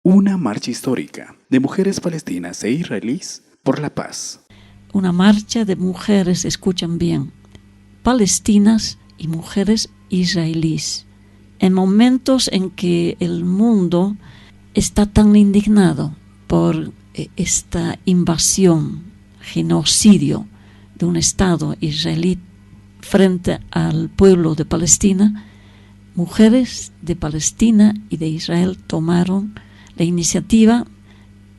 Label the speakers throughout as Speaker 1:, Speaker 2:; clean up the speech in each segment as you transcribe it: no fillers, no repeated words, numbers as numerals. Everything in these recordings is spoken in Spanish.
Speaker 1: Una marcha histórica de mujeres palestinas e israelíes por la paz.
Speaker 2: Una marcha de mujeres, escuchan bien, palestinas y mujeres israelíes. En momentos en que el mundo está tan indignado por esta invasión, genocidio de un Estado israelí frente al pueblo de Palestina, mujeres de Palestina y de Israel tomaron la iniciativa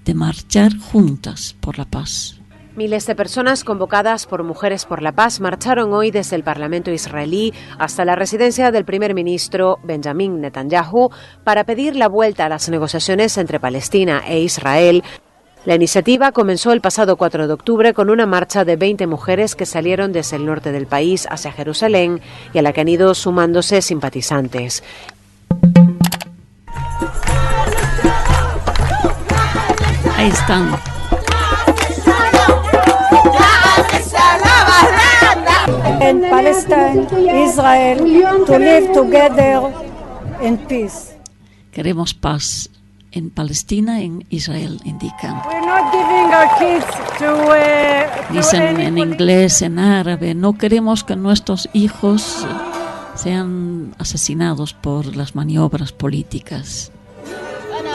Speaker 2: de marchar juntas por la paz.
Speaker 3: Miles de personas convocadas por Mujeres por la Paz marcharon hoy desde el Parlamento israelí hasta la residencia del primer ministro Benjamin Netanyahu para pedir la vuelta a las negociaciones entre Palestina e Israel. La iniciativa comenzó el pasado 4 de octubre con una marcha de 20 mujeres que salieron desde el norte del país hacia Jerusalén y a la que han ido sumándose simpatizantes.
Speaker 2: Ahí están.
Speaker 4: In Palestine, Israel, to live together in peace.
Speaker 2: Queremos paz en Palestina, en Israel, indican.
Speaker 4: We're not giving our kids to
Speaker 2: Dicen en inglés, en árabe, no queremos que nuestros hijos sean asesinados por las maniobras políticas.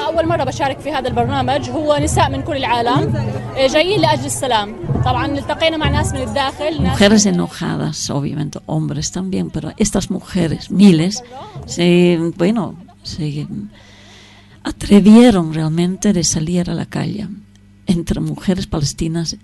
Speaker 5: أول مرة بشارك في هذا البرنامج هو نساء من كل العالم جايين لأجل السلام طبعا التقينا مع ناس من الداخل.
Speaker 2: Mujeres enojadas, obviamente hombres también, pero estas mujeres, miles, se atrevieron realmente de salir a la calle entre mujeres palestinas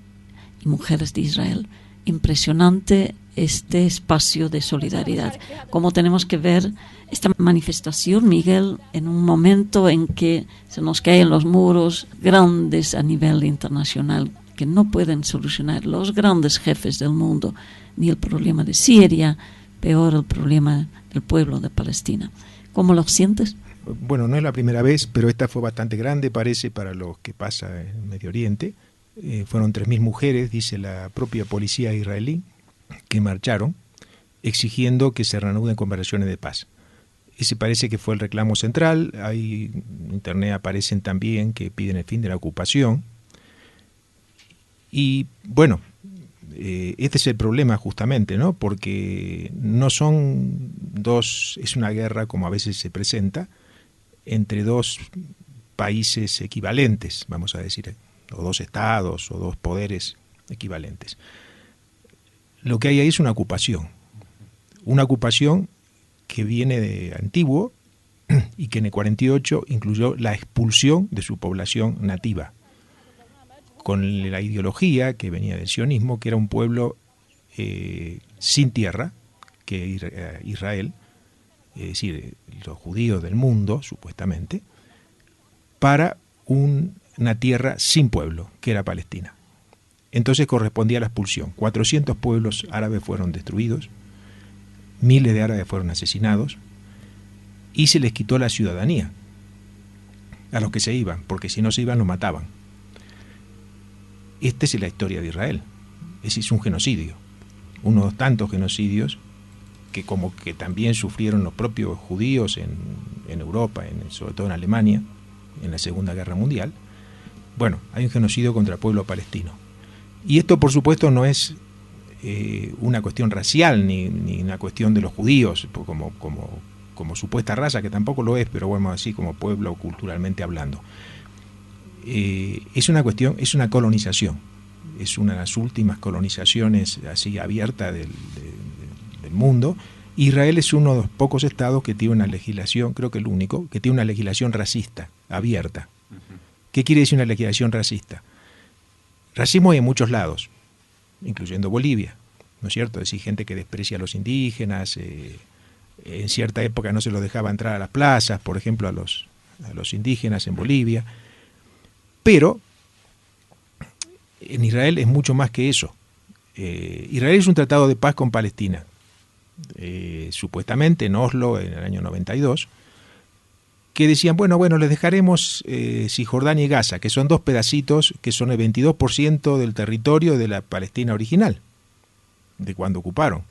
Speaker 2: y mujeres de Israel. Impresionante este espacio de solidaridad. Como tenemos que ver esta manifestación, Miguel, en un momento en que se nos caen los muros grandes a nivel internacional que no pueden solucionar los grandes jefes del mundo, ni el problema de Siria, peor el problema del pueblo de Palestina. ¿Cómo lo sientes?
Speaker 6: Bueno, no es la primera vez, pero esta fue bastante grande, parece, para lo que pasa en Medio Oriente. Fueron 3.000 mujeres, dice la propia policía israelí, que marcharon exigiendo que se reanuden conversaciones de paz. Ese parece que fue el reclamo central. Ahí en internet aparecen también que piden el fin de la ocupación. Y bueno, este es el problema justamente, ¿no? Porque no son dos, es una guerra como a veces se presenta, entre dos países equivalentes, vamos a decir, o dos estados o dos poderes equivalentes. Lo que hay ahí es una ocupación que viene de antiguo y que en el 48 incluyó la expulsión de su población nativa, con la ideología que venía del sionismo, que era un pueblo sin tierra, que Israel, es decir, los judíos del mundo, supuestamente, para una tierra sin pueblo, que era Palestina. Entonces correspondía a la expulsión. 400 pueblos árabes fueron destruidos, miles de árabes fueron asesinados y se les quitó la ciudadanía a los que se iban, porque si no se iban los mataban. Esta es la historia de Israel. Es un genocidio, uno de los tantos genocidios que como que también sufrieron los propios judíos en Europa, sobre todo en Alemania, en la Segunda Guerra Mundial. Bueno, hay un genocidio contra el pueblo palestino. Y esto, por supuesto, no es una cuestión racial ni una cuestión de los judíos como supuesta raza, que tampoco lo es, pero bueno, así como pueblo culturalmente hablando. Es una cuestión, es una colonización, es una de las últimas colonizaciones así abiertas del mundo. Israel es uno de los pocos estados que tiene una legislación, creo que el único, que tiene una legislación racista, abierta. ¿Qué quiere decir una legislación racista? Racismo hay en muchos lados, incluyendo Bolivia, ¿no es cierto? Es decir, gente que desprecia a los indígenas, en cierta época no se los dejaba entrar a las plazas, por ejemplo, a los indígenas en Bolivia. Pero en Israel es mucho más que eso. Israel es un tratado de paz con Palestina, supuestamente en Oslo en el año 92, que decían, bueno, les dejaremos Cisjordania y Gaza, que son dos pedacitos que son el 22% del territorio de la Palestina original, de cuando ocuparon.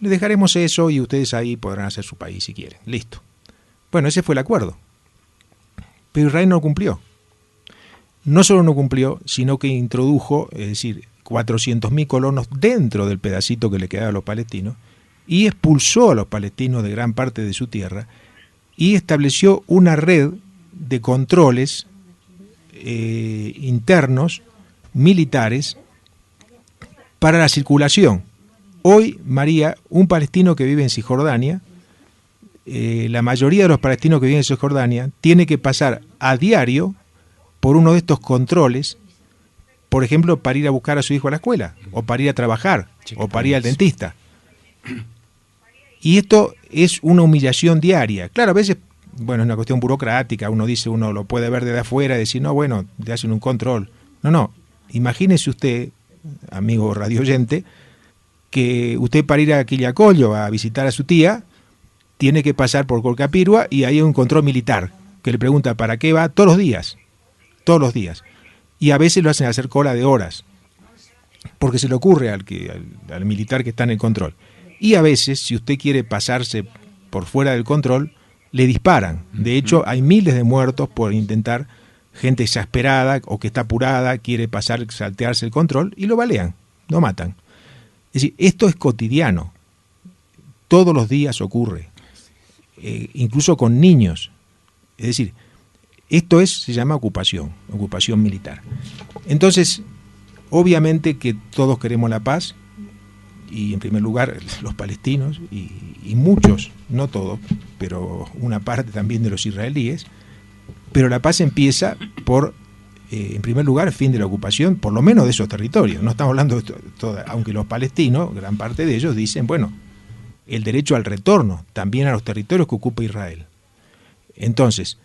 Speaker 6: Les dejaremos eso y ustedes ahí podrán hacer su país si quieren. Listo. Bueno, ese fue el acuerdo. Pero Israel no cumplió. No solo no cumplió, sino que introdujo, es decir, 400.000 colonos dentro del pedacito que le quedaba a los palestinos, y expulsó a los palestinos de gran parte de su tierra, y estableció una red de controles internos, militares, para la circulación. Hoy, María, un palestino que vive en Cisjordania, la mayoría de los palestinos que viven en Cisjordania, tiene que pasar a diario por uno de estos controles, por ejemplo, para ir a buscar a su hijo a la escuela, o para ir a trabajar, o para ir al dentista. Y esto es una humillación diaria. Claro, a veces, bueno, es una cuestión burocrática, uno lo puede ver desde afuera y decir, no, bueno, te hacen un control. No, imagínese usted, amigo radioyente, que usted para ir a Quillacollo a visitar a su tía, tiene que pasar por Colcapirua y hay un control militar que le pregunta para qué va todos los días. Y a veces lo hacen hacer cola de horas, porque se le ocurre al militar que está en el control. Y a veces, si usted quiere pasarse por fuera del control, le disparan. De hecho, hay miles de muertos por intentar, gente exasperada o que está apurada, quiere saltearse el control y lo balean, lo matan. Es decir, esto es cotidiano. Todos los días ocurre, incluso con niños. Es decir, esto se llama ocupación militar. Entonces, obviamente que todos queremos la paz, y en primer lugar los palestinos, y muchos, no todos, pero una parte también de los israelíes, pero la paz empieza por, en primer lugar, el fin de la ocupación, por lo menos de esos territorios. No estamos hablando de aunque los palestinos, gran parte de ellos, dicen, bueno, el derecho al retorno también a los territorios que ocupa Israel. Entonces,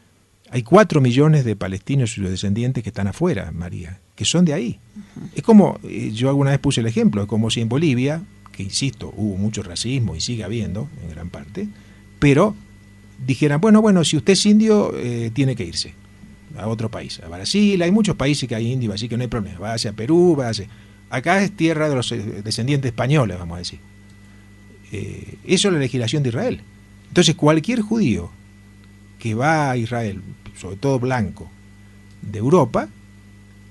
Speaker 6: hay 4 millones de palestinos y sus descendientes que están afuera, María, que son de ahí. Es como, yo alguna vez puse el ejemplo, es como si en Bolivia, que insisto, hubo mucho racismo y sigue habiendo en gran parte, pero dijeran, bueno, si usted es indio, tiene que irse a otro país, a Brasil, hay muchos países que hay indios, así que no hay problema, va hacia Perú, acá es tierra de los descendientes españoles, vamos a decir. Eso es la legislación de Israel. Entonces, cualquier judío que va a Israel, sobre todo blanco, de Europa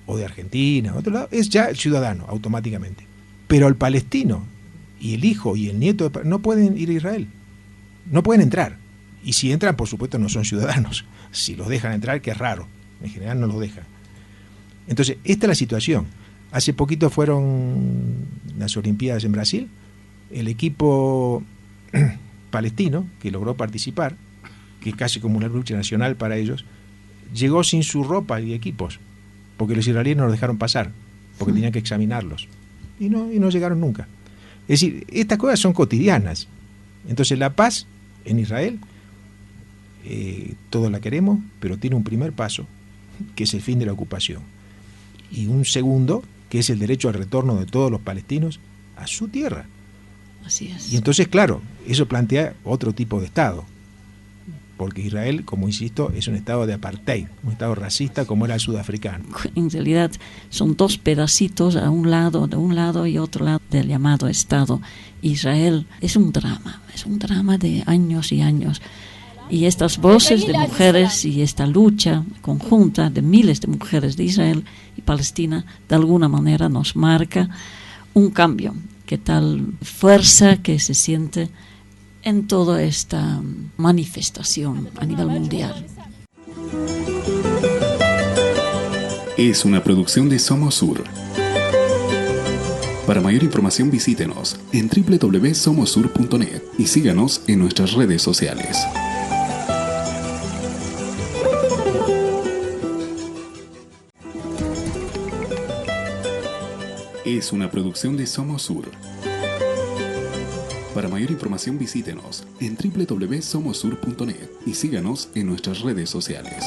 Speaker 6: o de Argentina, otro lado, es ya ciudadano automáticamente. Pero el palestino y el hijo y el nieto no pueden ir a Israel, no pueden entrar. Y si entran, por supuesto, no son ciudadanos. Si los dejan entrar, que es raro, en general no los dejan. Entonces, esta es la situación. Hace poquito fueron las Olimpiadas en Brasil, el equipo palestino que logró participar, que es casi como una lucha nacional para ellos, llegó sin su ropa y equipos, porque los israelíes no los dejaron pasar, porque tenían que examinarlos, y no llegaron nunca. Es decir, estas cosas son cotidianas. Entonces la paz en Israel, todos la queremos, pero tiene un primer paso, que es el fin de la ocupación, y un segundo, que es el derecho al retorno de todos los palestinos a su tierra.
Speaker 2: Así es.
Speaker 6: Y entonces, claro, eso plantea otro tipo de Estado, porque Israel, como insisto, es un Estado de apartheid, un Estado racista como era el sudafricano.
Speaker 2: En realidad son 2 pedacitos de un lado y otro lado del llamado Estado. Israel es un drama de años y años. Y estas voces de mujeres y esta lucha conjunta de miles de mujeres de Israel y Palestina, de alguna manera nos marca un cambio. Qué tal fuerza que se siente en toda esta manifestación a nivel mundial.
Speaker 1: Es una producción de Somos Sur. Para mayor información visítenos en www.somosur.net y síganos en nuestras redes sociales. Es una producción de Somos Sur. Para mayor información visítenos en www.somosur.net y síganos en nuestras redes sociales.